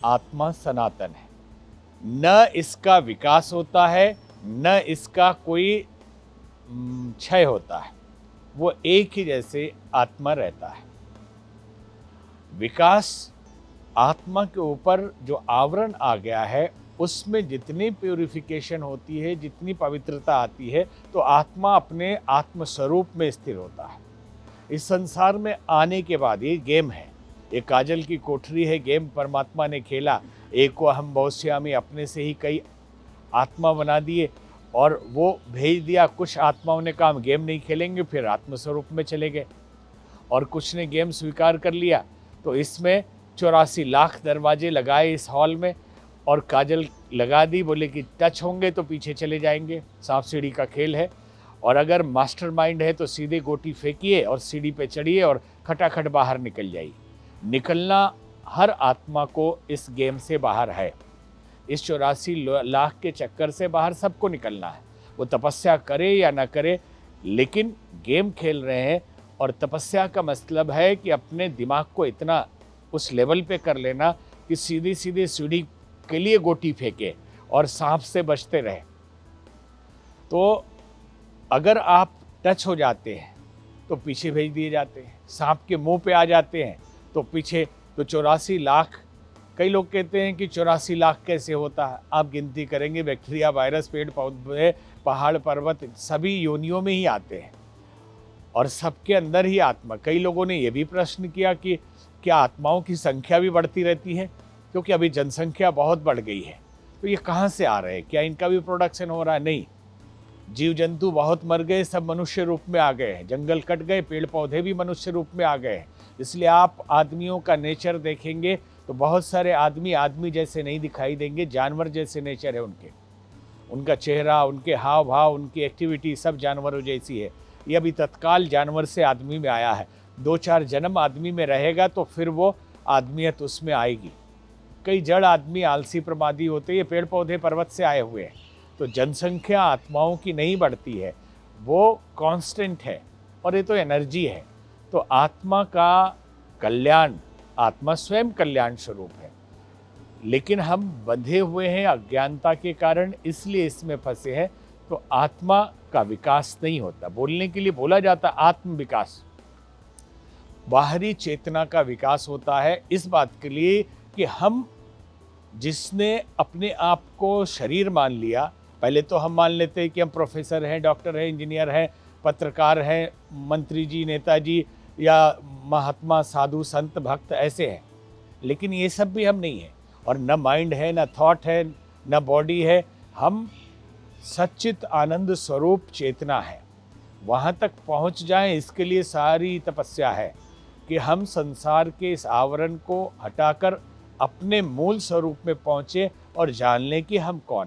आत्मा सनातन है, न इसका विकास होता है, न इसका कोई क्षय होता है। वो एक ही जैसे आत्मा रहता है। विकास आत्मा के ऊपर जो आवरण आ गया है, उसमें जितनी प्यूरिफिकेशन होती है, जितनी पवित्रता आती है, तो आत्मा अपने आत्मस्वरूप में स्थिर होता है। इस संसार में आने के बाद ये गेम है, ये काजल की कोठरी है, गेम परमात्मा ने खेला। एक को हम बहुश्यामी, अपने से ही कई आत्मा बना दिए और वो भेज दिया। कुछ आत्माओं ने कहा हम गेम नहीं खेलेंगे, फिर आत्मस्वरूप में चले गए, और कुछ ने गेम स्वीकार कर लिया। तो इसमें 84 लाख दरवाजे लगाए इस हॉल में और काजल लगा दी, बोले कि टच होंगे तो पीछे चले जाएंगे। सांप सीढ़ी का खेल है, और अगर मास्टरमाइंड है तो सीधे गोटी फेंकिए और सीढ़ी पे चढ़िए और खटाखट बाहर निकल जाइए। निकलना हर आत्मा को इस गेम से बाहर है। इस 84 लाख के चक्कर से बाहर सबको निकलना है। वो तपस्या करे या ना करे, लेकिन गेम खेल रहे हैं। और तपस्या का मतलब है कि अपने दिमाग को इतना उस लेवल पे कर लेना कि सीधी सीधी सीढ़ी के लिए गोटी फेंके और सांप से बचते रहे। तो अगर आप टच हो जाते हैं तो पीछे भेज दिए जाते हैं, सांप के मुंह पे आ जाते हैं तो पीछे। तो 84 लाख, कई लोग कहते हैं कि 84 लाख कैसे होता है। आप गिनती करेंगे, बैक्टीरिया, वायरस, पेड़ पौधे, पहाड़ पर्वत सभी योनियों में ही आते हैं, और सबके अंदर ही आत्मा। कई लोगों ने यह भी प्रश्न किया कि क्या आत्माओं की संख्या भी बढ़ती रहती है, क्योंकि अभी जनसंख्या बहुत बढ़ गई है, तो ये कहाँ से आ रहे हैं, क्या इनका भी प्रोडक्शन हो रहा है? नहीं, जीव जंतु बहुत मर गए, सब मनुष्य रूप में आ गए हैं। जंगल कट गए, पेड़ पौधे भी मनुष्य रूप में आ गए हैं। इसलिए आप आदमियों का नेचर देखेंगे तो बहुत सारे आदमी आदमी जैसे नहीं दिखाई देंगे, जानवर जैसे नेचर है उनके। उनका चेहरा, उनके हाव भाव, उनकी एक्टिविटी सब जानवरों जैसी है। ये अभी तत्काल जानवर से आदमी में आया है। 2-4 जन्म आदमी में रहेगा तो फिर वो आदमियत उसमें आएगी। कई जड़ आदमी आलसी प्रमादी होते, ये पेड़ पौधे पर्वत से आए हुए हैं। तो जनसंख्या आत्माओं की नहीं बढ़ती है, वो कांस्टेंट है, और ये तो एनर्जी है। तो आत्मा का कल्याण, आत्मा स्वयं कल्याण स्वरूप है, लेकिन हम बंधे हुए हैं अज्ञानता के कारण, इसलिए इसमें फंसे हैं। तो आत्मा का विकास नहीं होता। बोलने के लिए बोला जाता आत्म विकास, बाहरी चेतना का विकास होता है इस बात के लिए कि हम, जिसने अपने आप को शरीर मान लिया, पहले तो हम मान लेते हैं कि हम प्रोफेसर हैं, डॉक्टर हैं, इंजीनियर हैं, पत्रकार हैं, मंत्री जी, नेताजी या महात्मा, साधु, संत, भक्त ऐसे हैं। लेकिन ये सब भी हम नहीं हैं, और न माइंड है, न थॉट है, न बॉडी है। हम सच्चित आनंद स्वरूप चेतना है। वहाँ तक पहुँच जाएं, इसके लिए सारी तपस्या है कि हम संसार के इस आवरण को हटाकर अपने मूल स्वरूप में पहुँचे और जान लें कि हम कौन।